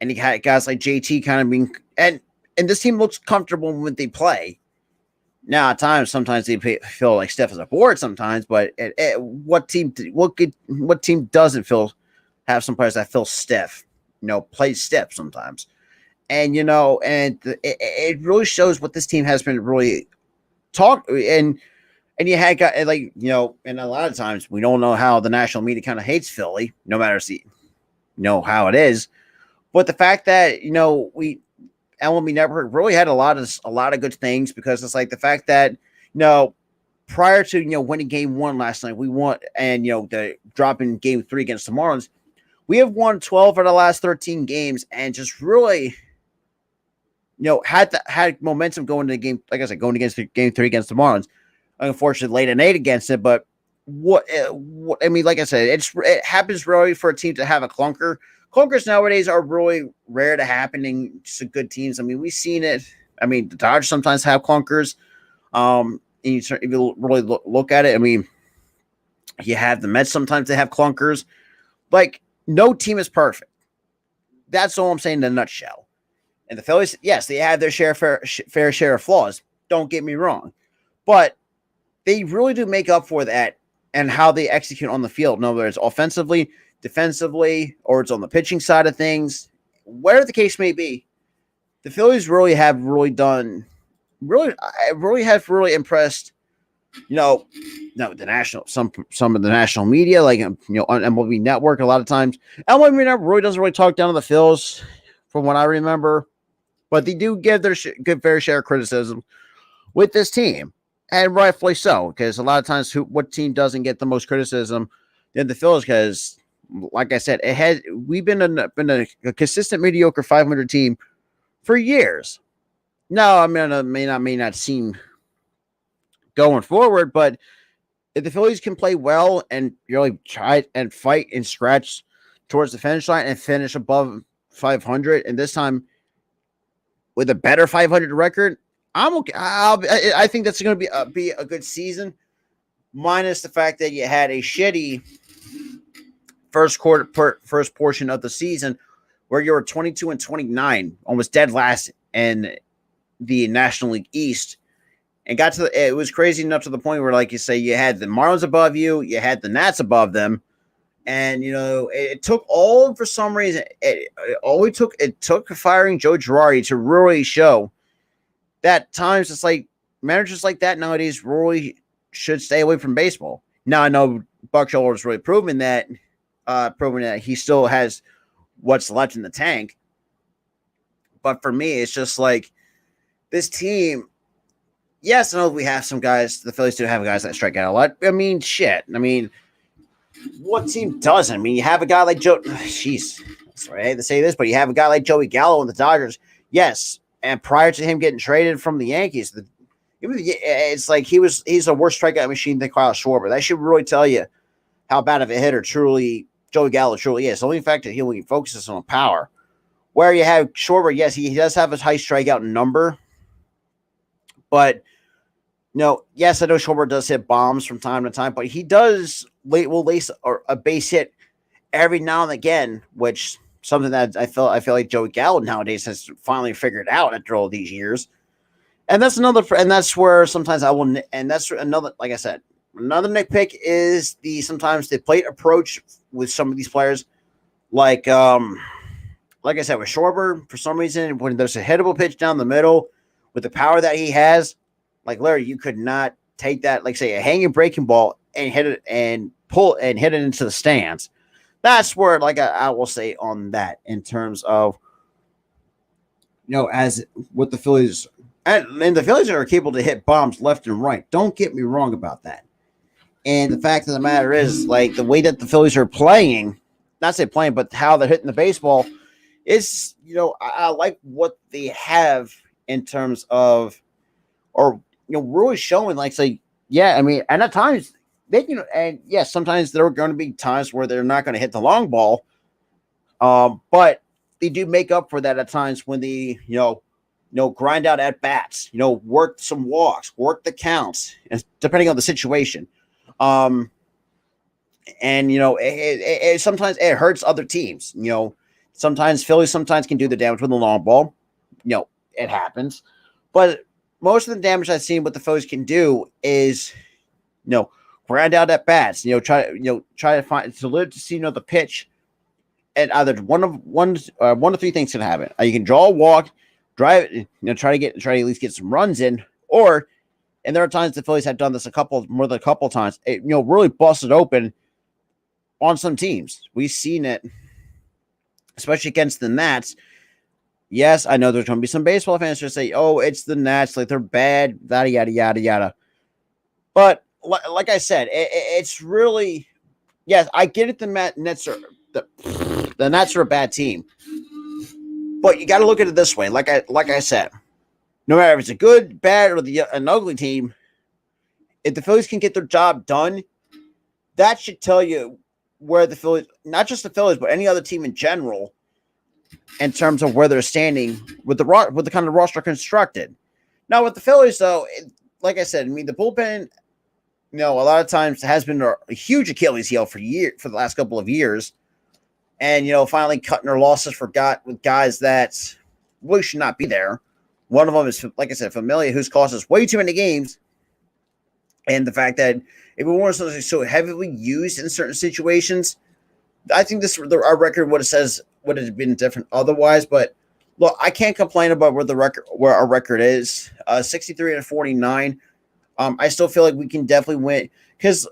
Speaker 1: and you had guys like JT kind of being, and this team looks comfortable when they play. Now, at times, sometimes they feel like stiff as a board sometimes, but what team doesn't have some players that feel stiff, play stiff sometimes. And, it really shows what this team has been really and you had got and a lot of times we don't know how the national media kind of hates Philly, no matter how it is. But the fact that, LMB Network really had a lot of good things, because it's like the fact that, prior to winning game 1 last night, we won, and the drop in game 3 against the Marlins, we have won 12 of the last 13 games, and just really had momentum going into the game. Like I said, going against game 3 against the Marlins. Unfortunately, late in 8 against it, but what I mean, like I said, it happens really for a team to have a clunker. Clunkers nowadays are really rare to happen in some good teams. I mean, we've seen it. I mean, the Dodgers sometimes have clunkers. If you really look at it, I mean, you have the Mets sometimes they have clunkers. Like, no team is perfect. That's all I'm saying in a nutshell. And the Phillies, yes, they have their fair share of flaws. Don't get me wrong. But they really do make up for that and how they execute on the field, whether it's offensively, defensively, or it's on the pitching side of things. Whatever the case may be, the Phillies have impressed, the national, some of the national media, like, on MLB Network a lot of times. MLB Network really doesn't really talk down to the Phils from what I remember, but they do give their good fair share of criticism with this team. And rightfully so, because a lot of times what team doesn't get the most criticism than the Phillies? Because, like I said, we've been a consistent mediocre 500 team for years. No, I mean, it may not seem going forward, but if the Phillies can play well and really try and fight and scratch towards the finish line and finish above 500, and this time with a better 500 record, I'm okay. I think that's going to be a good season, minus the fact that you had a shitty first portion of the season where you were 22-29, almost dead last in the National League East, and it was crazy enough to the point where, like you say, you had the Marlins above you had the Nats above them, and it took all, for some reason, it took firing Joe Girardi to really show that times it's like managers like that nowadays really should stay away from baseball. Now I know Buck Showalter has really proven that he still has what's left in the tank. But for me, it's just like this team. Yes, I know we have some guys. The Phillies do have guys that strike out a lot. I mean, shit. I mean, what team doesn't? I mean, you have a guy like Joe. Jeez, sorry, I hate to say this, but you have a guy like Joey Gallo in the Dodgers. Yes. And prior to him getting traded from the Yankees, it's like he's a worse strikeout machine than Kyle Schwarber. That should really tell you how bad of a hitter Joey Gallo truly is. The only fact that he focuses on power. Where you have Schwarber, yes, he does have a high strikeout number. But, yes, I know Schwarber does hit bombs from time to time, but he will lace a base hit every now and again, which – something that I feel like Joey Gallo nowadays has finally figured out after all these years. And that's where sometimes like I said, another nitpick is sometimes the plate approach with some of these players. Like I said, with Schwarber, for some reason, when there's a hittable pitch down the middle with the power that he has, like Larry, you could not take that, like say a hanging breaking ball and hit it and hit it into the stands. That's where, like, I will say on that in terms of, as with the Phillies, and the Phillies are capable to hit bombs left and right. Don't get me wrong about that. And the fact of the matter is, like, the way that the Phillies are playing, not say playing, but how they're hitting the baseball is, I like what they have in terms of, or, really showing, like, say, yeah, I mean, and at times, and yes, sometimes there are going to be times where they're not going to hit the long ball, but they do make up for that at times when they, grind out at bats, work some walks, work the counts, depending on the situation. And sometimes it hurts other teams. Sometimes Phillies can do the damage with the long ball. It happens, but most of the damage I've seen what the Phillies can do is, grind out at bats, try to see the pitch, and either one of three things can happen. You can draw a walk, drive it, try to at least get some runs in, or, and there are times the Phillies have done this more than a couple times, really busted open on some teams. We've seen it, especially against the Nats. Yes, I know there's going to be some baseball fans who say, "Oh, it's the Nats, like they're bad, yada yada yada yada." But like I said, it's really, yes, I get it. Nets are the Nets are a bad team, but you got to look at it this way. Like I said, no matter if it's a good, bad, or an ugly team, if the Phillies can get their job done, that should tell you where the Phillies, not just the Phillies, but any other team in general, in terms of where they're standing with the kind of roster constructed. Now with the Phillies, though, like I said, I mean the bullpen, a lot of times has been a huge Achilles heel for the last couple of years, and finally cutting their losses with guys that really should not be there. One of them is, like I said, Mcneil, who's cost us way too many games, and the fact that if we weren't so heavily used in certain situations, I think our record would have been different otherwise. But look, I can't complain about where our record is. 63-49. I still feel like we can definitely win because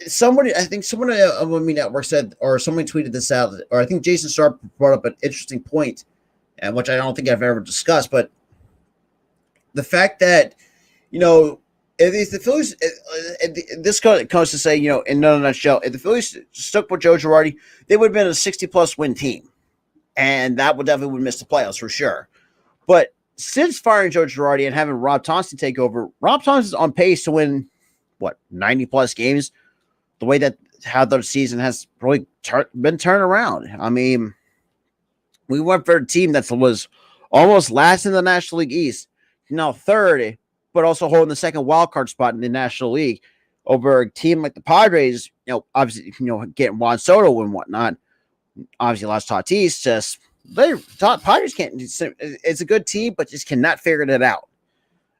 Speaker 1: someone on Me Network said, or somebody tweeted this out, or I think Jason Sharp brought up an interesting point, and which I don't think I've ever discussed, but the fact that if the Phillies, this comes to say, in a nutshell, if the Phillies stuck with Joe Girardi, they would have been a 60-plus win team, and that would definitely miss the playoffs for sure. But since firing Joe Girardi and having Rob Thompson take over, Rob Thompson's on pace to win 90-plus games. The way that how the season has really been turned around. I mean, we went for a team that was almost last in the National League East, now third, but also holding the second wild card spot in the National League over a team like the Padres. Obviously, getting Juan Soto and whatnot. Obviously, lost Tatis. Just Padres can't. It's a good team, but just cannot figure it out.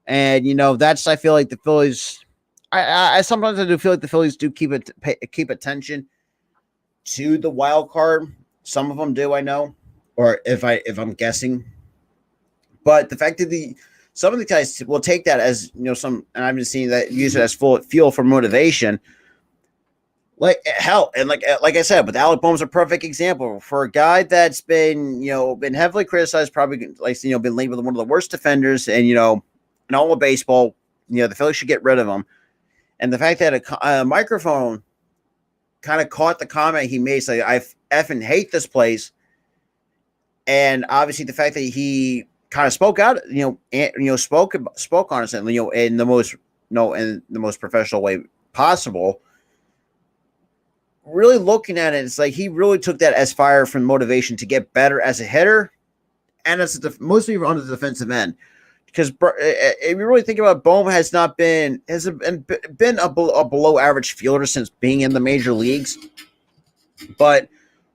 Speaker 1: And that's, I feel like the Phillies. I sometimes do feel like the Phillies do keep attention to the wild card. Some of them do, I know, or if I'm guessing. But the fact that some of the guys will take that as and I've been seeing that use it as fuel for motivation. Like hell, and like I said, but Alec Boehm's a perfect example for a guy that's been been heavily criticized, probably been labeled one of the worst defenders, and in all of baseball, the Phillies should get rid of him. And the fact that a microphone kind of caught the comment he made, saying, "I effing hate this place," and obviously the fact that he kind of spoke out, spoke on it, in the most professional way possible. Really looking at it, it's like he really took that as fire from motivation to get better as a hitter, and as mostly on the defensive end. Because if you really think about it, Bohm has been a below average fielder since being in the major leagues. But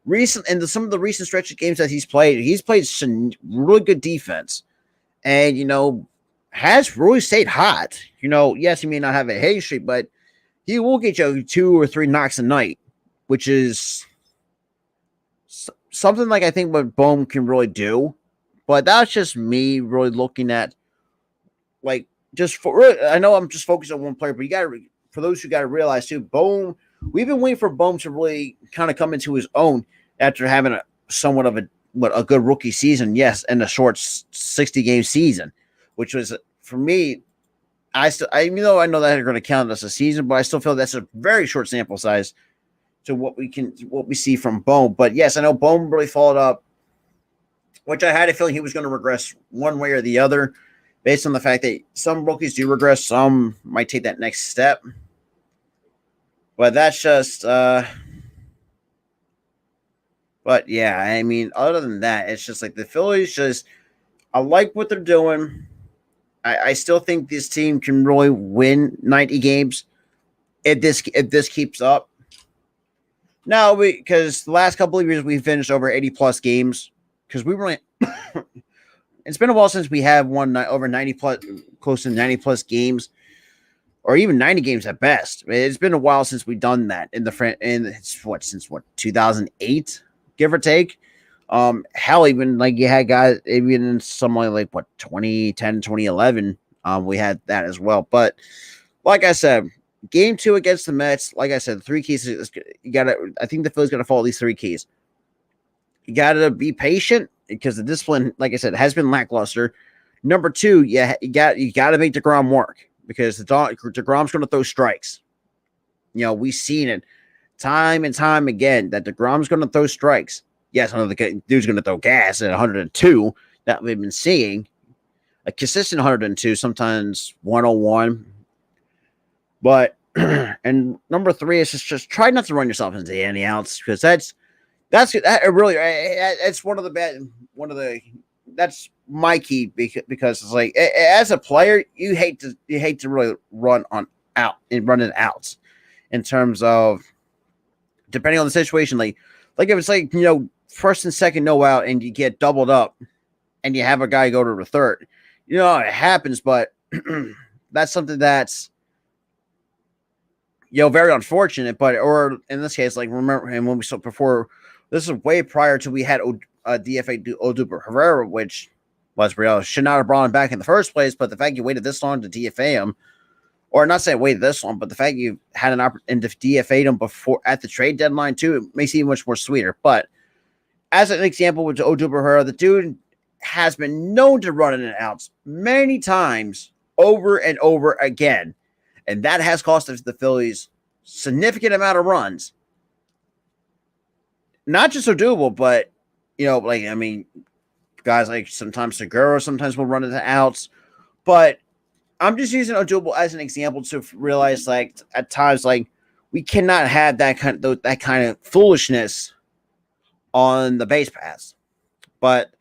Speaker 1: some of the recent stretch of games that he's played some really good defense, and has really stayed hot. Yes, he may not have a hitting streak, but he will get you 2 or 3 knocks a night, which is something like I think what Bohm can really do. But that's just me really looking at. I know I'm just focused on one player, but for those who got to realize too, Bohm, we've been waiting for Bohm to really kind of come into his own after having somewhat of a good rookie season, yes, and a short 60-game season, which was, for me, even though I know that they're going to count as a season, but I still feel that's a very short sample size to what we see from Bohm. But yes, I know Bohm really followed up, which I had a feeling he was going to regress one way or the other, based on the fact that some rookies do regress, some might take that next step. But that's just, but yeah, I mean, other than that, it's just like the Phillies I like what they're doing. I still think this team can really win 90 games if this keeps up. No, because the last couple of years we finished over 80-plus games because we were. It's been a while since we have won over 90-plus, close to 90-plus games, or even 90 games at best. It's been a while since we've done that since 2008, give or take. Hell, even like you had guys, even in somewhere like 2010, 2011, we had that as well. But like I said, game 2 against the Mets, like I said, 3 keys. I think the Phillies got to follow these 3 keys. You got to be patient because the discipline, like I said, has been lackluster. Number 2, you got to make the ground work. because DeGrom's going to throw strikes. We've seen it time and time again that DeGrom's going to throw strikes. Yes, another dude's going to throw gas at 102 that we've been seeing. A consistent 102, sometimes 101. But, and number 3 is just try not to run yourself into any outs, because that's my key, because it's like, as a player, you hate to really run it out in terms of, depending on the situation, like if it's like, first and second no out and you get doubled up and you have a guy go to the third, it happens, but that's something that's very unfortunate. But, or in this case, like, remember, and when we saw before, this is way prior to we had DFA Odubel Herrera, which, let's be honest, should not have brought him back in the first place. But the fact you waited this long to DFA him, or not say waited this long, but the fact you had an opportunity to DFA him before at the trade deadline too, it makes it much more sweeter. But as an example with Odubel Herrera, the dude has been known to run in and outs many times over and over again, and that has cost us the Phillies significant amount of runs. Not just Odubel, but guys like sometimes Segura sometimes will run into outs, but I'm just using Odubel as an example to realize, like, at times, like, we cannot have that kind of foolishness on the base pass. But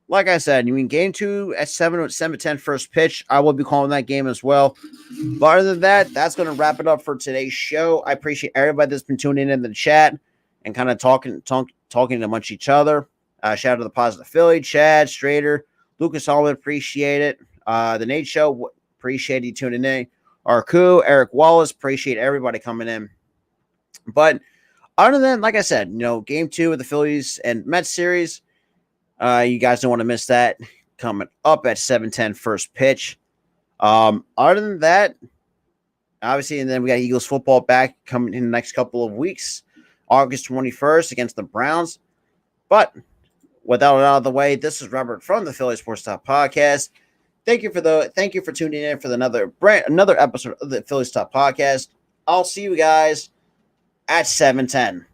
Speaker 1: like I said, game 2 at 7:10 first pitch, I will be calling that game as well. But other than that, that's going to wrap it up for today's show. I appreciate everybody that's been tuning in the chat and kind of talking amongst each other. Shout out to the Positive Philly, Chad, Strader, Lucas Allman, appreciate it. The Nate Show, appreciate you tuning in. Arku, Eric Wallace, appreciate everybody coming in. But other than, like I said, game 2 of the Phillies and Mets series, you guys don't want to miss that. Coming up at 7:10 first pitch. Other than that, obviously, and then we got Eagles football back coming in the next couple of weeks. August 21st against the Browns. But without it out of the way, this is Robert from the Philly Sports Talk Podcast. Thank you for tuning in for another episode of the Philly Talk Podcast. I'll see you guys at 7:10.